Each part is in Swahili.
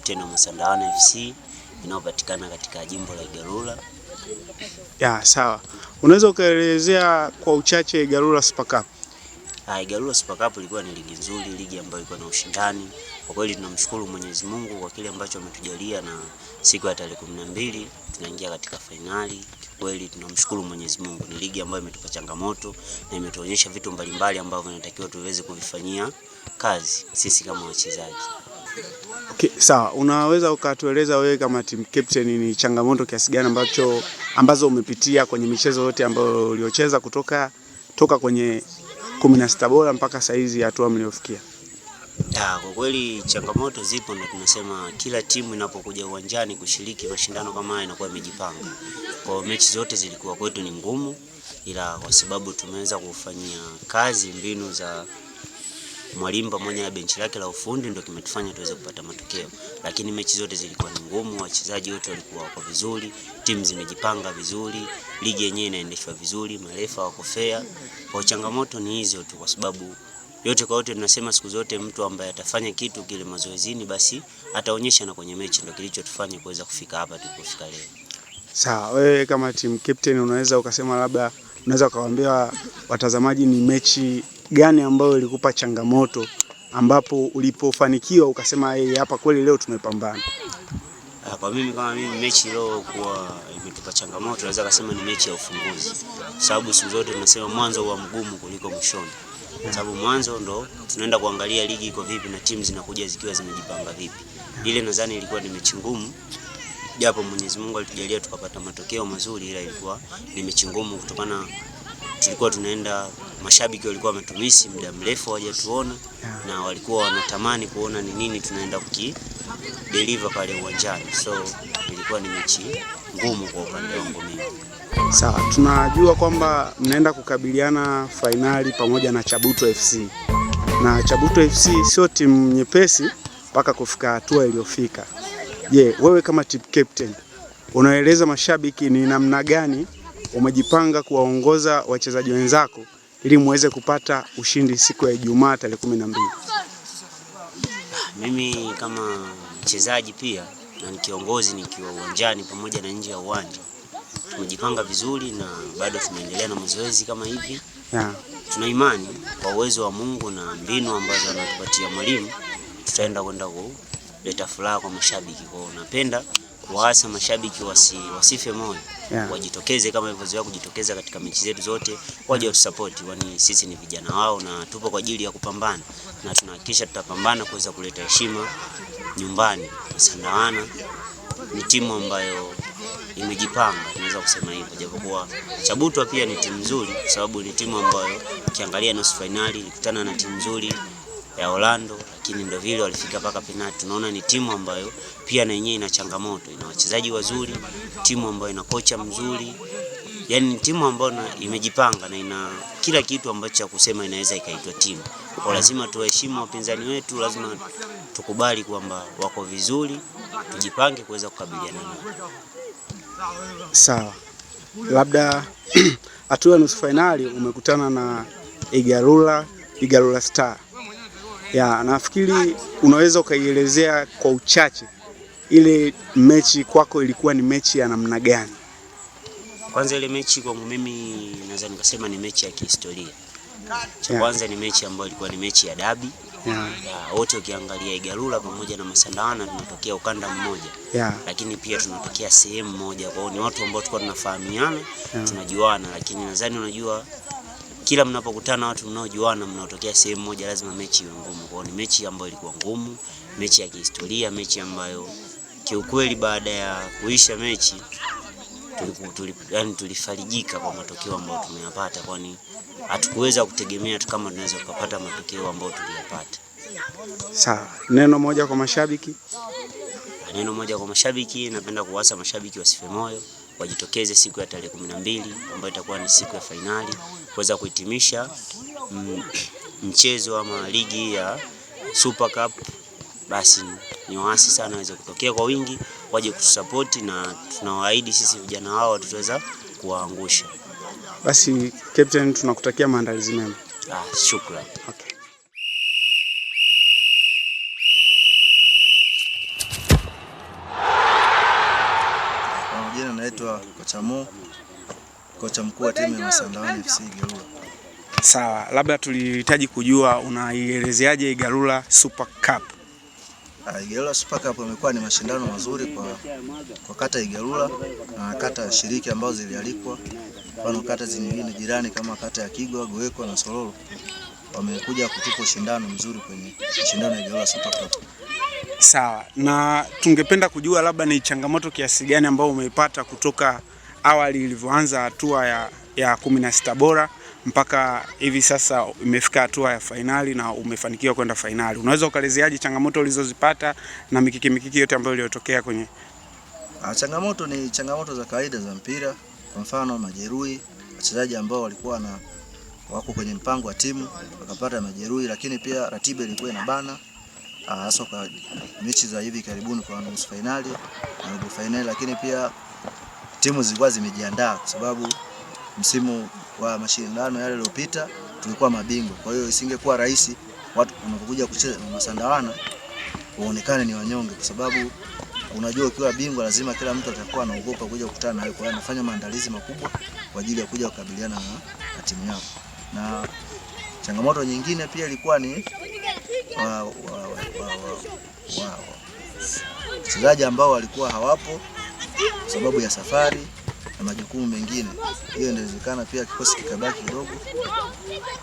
captain wa Masandawana FC inayopatikana katika jimbo la Igalula. Ya, sawa. Unaweza ukaelezea kwa uchache Igalula Super Cup? Igalula Super Cup ilikuwa ni ligi nzuri, ligi ambayo ilikuwa na ushindani. Kwa kweli tunamshukuru Mwenyezi Mungu kwa kile ambacho ametujalia, na siku ya tarehe 12 tunaingia katika finali. Kweli tunamshukuru Mwenyezi Mungu. Ni ligi ambayo imetupa changamoto na imetuonyesha vitu mbalimbali ambavyo tunatakiwa tuweze kuvifanyia kazi sisi kama wachezaji. Okay, sawa. Unaweza ukatueleza wewe kama team captain ni changamoto kiasi gani ambazo umepitia kwenye michezo yote ambayo uliocheza toka kwenye 16 bora mpaka saizi hatua mliofikia? Kwa kweli changamoto zipo, na tunasema kila timu inapokuja uwanjani kushiriki mashindano kama haya inakuwa imejipanga. Kwa mechi zote zilikuwa kwetu ni ngumu, ila kwa sababu tumeweza kufanyia kazi mbinu za mwalimu pamoja na benchi lake la ufundi ndio kimetufanya tuweze kupata matokeo. Lakini mechi zote zilikuwa ni ngumu, wachezaji wote walikuwa wako vizuri, timu zimejipanga vizuri, ligi yenyewe inaendeshwa vizuri, marefa wako fair. Kwa changamoto ni hizo tu, kwa sababu yote kwa yote tunasema siku zote mtu ambaye atafanya kitu kile mazoezini basi ataonyesha na kwenye mechi, ndio kilichotufanya kuweza kufika hapa tulipofika leo. Sawa, wewe kama team captain unaweza ukasema, labda unaweza ukawaambia watazamaji ni mechi gani ambayo ilikupa changamoto ambapo ulipofanikiwa ukasema hapa kweli leo tumepambana? Kwa mimi kama mechi leo kwa imetupa changamoto, naweza kusema ni mechi ya ufunguzi. Sababu siku zote tunasema mwanzo huwa mgumu kuliko mwishoni. Sababu mwanzo ndo tunaenda kuangalia ligi iko vipi na timu zinakuja zikiwa zimejipanga vipi. Ile nadhani ilikuwa ni mechi ngumu. Japo Mwenyezi Mungu alitujalia tukapata matokeo mazuri, ila ilikuwa ni mechi ngumu kutokana tulikuwa tunaenda, mashabiki walikuwa wametumisi muda mrefu hawajatuona na walikuwa wanatamani kuona ni nini tunaenda deliver pale uwanjani. So ilikuwa ni mechi ngumu kwa upande wangu mimi. Sawa, tunajua kwamba mnaenda kukabiliana finali pamoja na Chabuto FC. Na Chabuto FC sio timu nyepesi mpaka kufika hatua iliyofika. Je, wewe kama team captain unaeleza mashabiki ni namna gani umejipanga kuwaongoza wachezaji wenzako ili muweze kupata ushindi siku ya Ijumaa tarehe 12? Mimi kama mchezaji pia na ni kiongozi nikiwa uwanjani pamoja na nje ya uwanja, tumejipanga vizuri na bado tunaendelea na mazoezi kama hivi. Tuna imani kwa uwezo wa Mungu na mbinu ambazo anatupatia mwalimu tutaenda kwenda kuleta furaha kwa mashabiki. Kwa hiyo napenda kuwaasa mashabiki wasife moyo, wajitokeze kama ilivyozoea kujitokeza katika mechi zetu zote, waje tusupport, kwani sisi ni vijana wao na tupo kwa ajili ya kupambana, na tunahakikisha tutapambana kuweza kuleta heshima nyumbani. Masandawana ni timu ambayo imejipanga, tunaweza kusema hivyo, japokuwa Chabuto pia ni timu nzuri, kwa sababu ni timu ambayo ukiangalia nusu finali ilikutana na timu nzuri ya Orlando, lakini ndio vile walifika mpaka penalti. Tunaona ni timu ambayo pia na yenyewe ina changamoto, ina wachezaji wazuri, timu ambayo ina kocha mzuri. Yaani ni timu ambayo imejipanga na ina kila kitu ambacho cha kusema inaweza ikaitwa timu. Kwa lazima tuheshimu wapinzani wetu, lazima tukubali kwamba wako vizuri, tujipange kuweza kukabiliana nao. Sawa. Labda hatua ya nusu finali umekutana na Igalula Star. Nafikiri unaweza ukaielezea kwa uchache ile mechi kwako ilikuwa ni mechi ya namna gani? Kwanza ile mechi kwangu mimi naweza nikasema ni mechi ya kihistoria. Kwanza ni mechi ambayo ilikuwa ni mechi ya dabi. Wote ukiangalia Igalula pamoja na Masandawana tunatokea ukanda mmoja. Lakini pia tunatokea sehemu moja. Kwa hiyo ni watu ambao tulikuwa tunafahamiana, tunajuana, lakini nadhani unajua kila mnapokutana watu mnaojuana mnaotokea sehemu moja lazima mechi iwe ngumu. Kwa hiyo ni mechi ambayo ilikuwa ngumu, mechi ya kihistoria, mechi ambayo kiukweli baada ya kuisha mechi tulifarijika kwa matokeo ambayo tumeyapata, kwani hatukuweza kutegemea kama tunaweza kupata matokeo ambayo tuliyapata. Sawa, neno moja kwa mashabiki? Neno moja kwa mashabiki, napenda kuwaasa mashabiki wasife moyo, wajitokeze siku ya tarehe 12 ambayo itakuwa ni siku ya finali kuweza kuhitimisha mchezo ama ligi ya Super Cup. Basi ni waasi sana waweze kutokea kwa wingi, waje kutusupport, na tunawaahidi sisi vijana wao tutaweza kuwaangusha. Basi captain, tunakutakia maandalizi mema. Shukrani. Okay. naitwa Kocha Mo, kocha mkuu wa timu ya Masandawani FC Igalula. Sawa, labda tulihitaji kujua unaielezeaje Igalula Super Cup? Igalula Super Cup imekuwa ni mashindano mazuri kwa kata Igalula na kata shiriki ambazo zilialikwa. Kwa kata zingine jirani kama kata ya Kigwa, Goeko na Sololo wamekuja kutupa ushindano mzuri kwenye mashindano ya Igalula Super Cup. Sawa, na tungependa kujua labda ni changamoto kiasi gani ambao umeipata kutoka awali ilivyoanza hatua ya 16 bora mpaka hivi sasa imefika hatua ya fainali na umefanikiwa kwenda fainali. Unaweza ukaelezeaje changamoto ulizozipata na mikiki yote ambayo iliyotokea kwenye? Changamoto ni changamoto za kawaida za mpira, kwa mfano majeruhi, wachezaji ambao walikuwa wako kwenye mpango wa timu wakapata majeruhi, lakini pia ratiba ilikuwa inabana hasa kwa mechi za hivi karibuni kwa nusu finali na robo finali, lakini pia timu zilikuwa zimejiandaa kwa sababu msimu wa mashindano yale yaliyopita tulikuwa mabingwa. Kwa hiyo isingekuwa rahisi watu wanapokuja kucheza na Masandawana waonekane ni wanyonge, kwa sababu unajua ukiwa bingwa lazima kila mtu atakuwa anaogopa kuja kukutana nawe. Kwa hiyo anafanya maandalizi makubwa kwa ajili ya kuja kukabiliana na timu yako. Na changamoto nyingine pia ilikuwa ni wachezaji ambao walikuwa hawapo kwa sababu ya safari na majukumu mengine. Hiyo inawezekana pia kikosi kikabaki kidogo.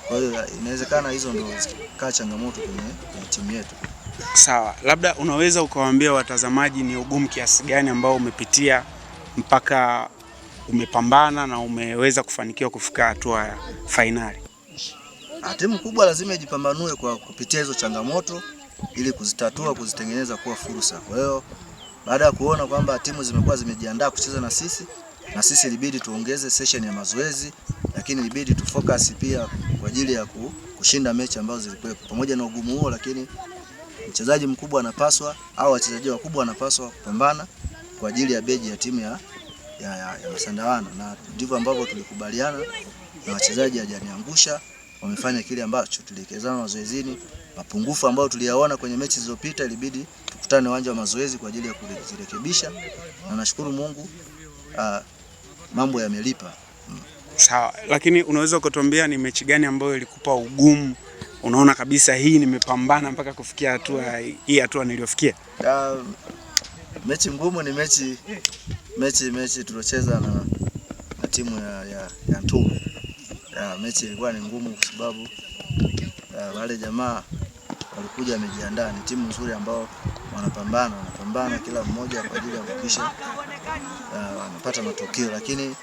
Kwa hiyo inawezekana hizo ndio zikawa changamoto kwenye timu yetu. Sawa, labda unaweza ukawaambia watazamaji ni ugumu kiasi gani ambao umepitia mpaka umepambana na umeweza kufanikiwa kufika hatua ya fainali? Timu kubwa lazima ijipambanue kwa kupitia hizo changamoto ili kuzitatua, kuzitengeneza kuwa fursa. Kwa hiyo baada ya kuona kwamba timu zimekuwa zimejiandaa kucheza na sisi ilibidi tuongeze session ya mazoezi, lakini ilibidi tufocus pia kwa ajili ya kushinda mechi ambazo zilikuwa. Pamoja na ugumu huo, lakini mchezaji mkubwa anapaswa au wachezaji wakubwa wanapaswa kupambana kwa ajili ya beji ya timu ya Masandawana, na ndivyo ambavyo tulikubaliana na wachezaji hajaniangusha. Wamefanya kile ambacho tulielekezana mazoezini. Mapungufu ambayo tuliyaona kwenye mechi zilizopita ilibidi tukutane uwanja wa mazoezi kwa ajili ya kuzirekebisha, na nashukuru Mungu mambo yamelipa. Sawa, lakini unaweza kutuambia ni mechi gani ambayo ilikupa ugumu? Unaona kabisa hii nimepambana mpaka kufikia hatua niliyofikia. Mechi ngumu ni mechi tuliocheza na timu ya Nturu. Mechi ilikuwa ni ngumu kwa sababu wale jamaa walikuja wamejiandaa. Ni timu nzuri ambao wanapambana kila mmoja kwa ajili ya kuhakikisha wanapata matokeo, lakini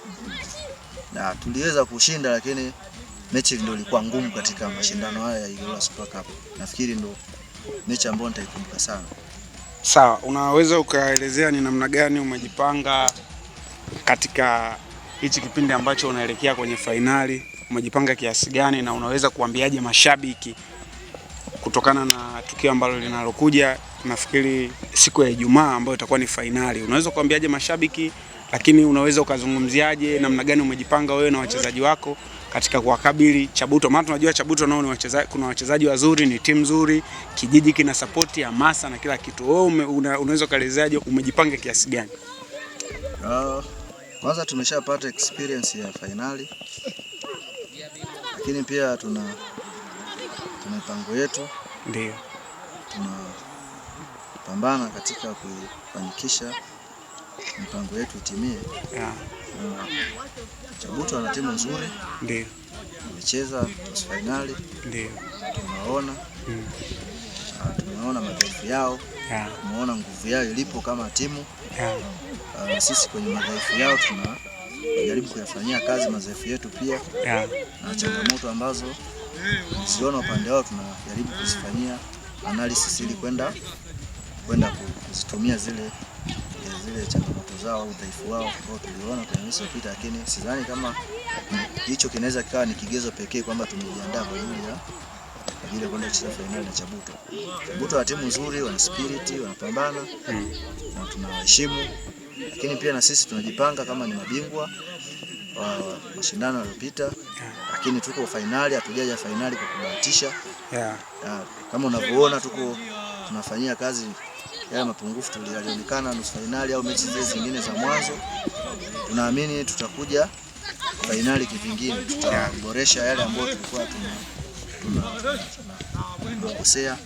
tuliweza kushinda, lakini mechi ndio ilikuwa ngumu katika mashindano haya ya Igalula Super Cup. Nafikiri ndio mechi ambayo nitaikumbuka sana. Sawa, unaweza ukaelezea ni namna gani umejipanga katika hichi kipindi ambacho unaelekea kwenye fainali? Umejipanga kiasi gani na unaweza kuambiaje mashabiki kutokana na tukio ambalo linalokuja, nafikiri siku ya Ijumaa ambayo itakuwa ni fainali? Unaweza kuambiaje mashabiki, lakini unaweza ukazungumziaje namna gani umejipanga wewe na wachezaji wako katika kuwakabili Chabuto? Maana tunajua Chabuto nao ni kuna wachezaji wazuri, ni timu nzuri, kijiji kina support ya hamasa na kila kitu. Wewe unaweza kaelezaje umejipanga kiasi gani? Kwanza tumeshapata experience ya finali, lakini pia tuna mipango yetu. Ndio tunapambana katika kufanikisha mipango yetu itimie. Chabuto ana timu nzuri. Ndio tumecheza nusu finali. Ndio tumeona madhaifu yao. Tumeona nguvu yao ilipo kama timu. Sisi kwenye madhaifu yao tunajaribu kuyafanyia kazi madhaifu yetu pia. Na changamoto ambazo tunaziona upande wao tunajaribu kuzifanyia analysis ili kwenda kuzitumia zile changamoto zao au udhaifu wao ambao tuliona kwenye mechi iliyopita, lakini sidhani kama hicho kinaweza kuwa ni kigezo pekee kwamba tumejiandaa kwa ajili ya kwenda kucheza finali na Chabuto. Chabuto wa timu nzuri, wana spirit, wanapambana na tunawaheshimu, lakini pia na sisi tunajipanga kama ni mabingwa wa mashindano yaliyopita, lakini tuko finali, hatujaja finali kwa kubahatisha. Kama unavyoona tunafanyia kazi yale mapungufu tulionekana nusu finali au mechi zingine za mwanzo, tunaamini tutakuja fainali kivingine, tutaboresha yale ambayo tulikuwa tunakosea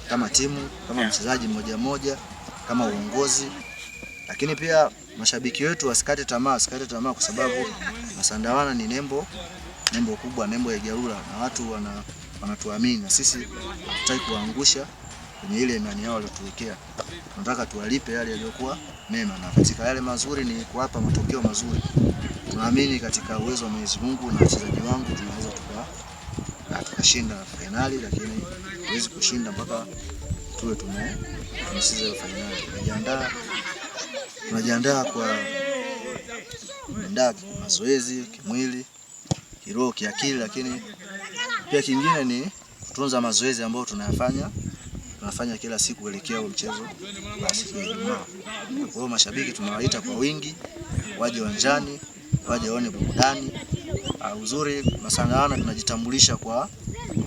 kama timu, kama mchezaji mmoja, kama uongozi. Lakini pia mashabiki wetu wasikate tamaa kwa sababu Masandawana ni nembo kubwa, nembo ya Igalula, na watu wanatuamini, na sisi hatutaki kuangusha kwenye ile imani yao waliotuwekea. Tunataka tuwalipe yale yaliyokuwa mema, na katika yale mazuri ni kuwapa matokeo mazuri. Tunaamini katika uwezo wa Mwenyezi Mungu na wachezaji wangu tunaweza tukashinda fainali, lakini huwezi kushinda mpaka tuwe tumesiza fainali. Tunajiandaa kwa mazoezi kimwili, kiroho, kiakili, lakini pia kingine ni kutunza mazoezi ambayo tunafanya kila siku kuelekea mchezo wa siku ya Ijumaa. Kwa hiyo mashabiki tunawaita kwa wingi waje uwanjani, waje waone burudani. Uzuri Masandawana tunajitambulisha kwa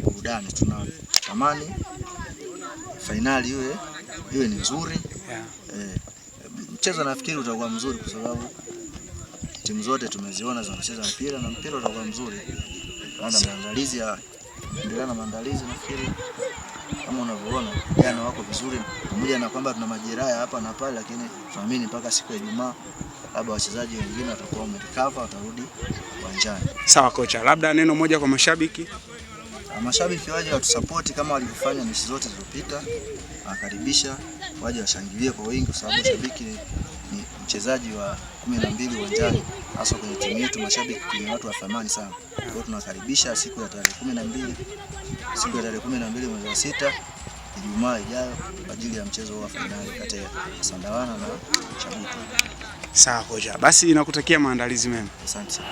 burudani. Tunatamani fainali iwe ni nzuri. Mchezo nafikiri utakuwa mzuri kwa sababu timu zote tumeziona zinacheza mpira, na mpira utakuwa mzuri. Endelea na maandalizi, nafikiri kama unavyoona jana wako vizuri, pamoja na kwamba tuna majeraha hapa na pale, lakini tunaamini mpaka siku ya Ijumaa labda wachezaji wengine watakuwa wamerecover, watarudi uwanjani. Sawa kocha, labda neno moja kwa mashabiki. Mashabiki waje watusupport kama walivyofanya mechi zote zilizopita. Nakaribisha waje washangilie kwa wingi, kwa sababu shabiki ni mchezaji wa 12 uwanjani, hasa kwenye timu yetu. Mashabiki ni watu wa thamani sana. Kwa hiyo tunakaribisha siku ya tarehe 12 mwezi wa 6 Ijumaa ijayo kwa ajili ya mchezo wa fainali kati ya Masandawana na Chabuto. Sawa kocha, basi nakutakia maandalizi mema. Asante sana.